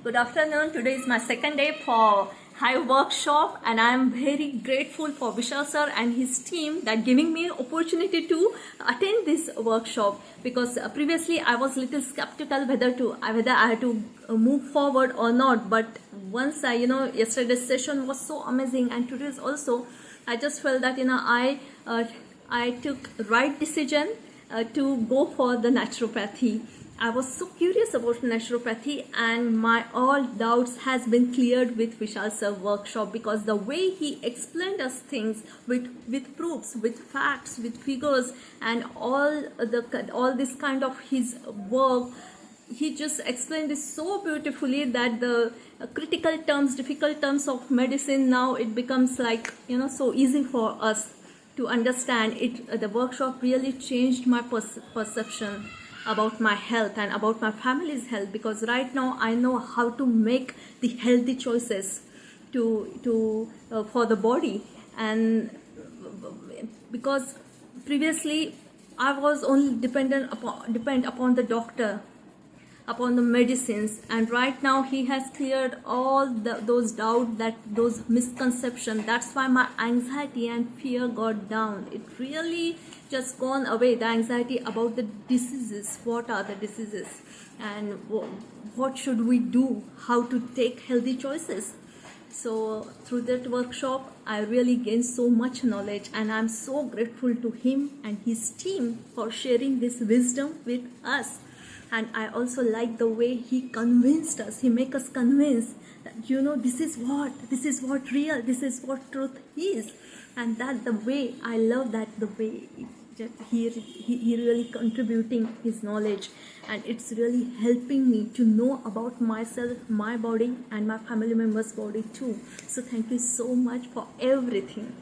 Good afternoon. Today is my second day for High workshop, and I am very grateful for Vishal sir and his team that giving me opportunity to attend this workshop, because previously I was little skeptical whether I had to move forward or not. But once yesterday's session was so amazing, and today's also, I just felt that I took right decision to go for the naturopathy. I was so curious about naturopathy, and my all doubts has been cleared with Vishal sir workshop, because the way he explained us things with proofs, with facts, with figures, and all this kind of his work, he just explained it so beautifully that the critical terms, difficult terms of medicine, now it becomes like so easy for us to understand it. The workshop really changed my perception about my health and about my family's health, because right now I know how to make the healthy choices for the body. And because previously I was only depend upon the doctor, upon the medicines, and right now he has cleared all those doubts, those misconceptions. That's why my anxiety and fear got down. It really just gone away, the anxiety about the diseases, what are the diseases, and what should we do, how to take healthy choices. So through that workshop I really gained so much knowledge, and I'm so grateful to him and his team for sharing this wisdom with us. And I also like the way he convinced us, he make us convinced that this is what real, this is what truth is. And that the way I love that, the way he really contributing his knowledge, and it's really helping me to know about myself, my body, and my family members' body too. So thank you so much for everything.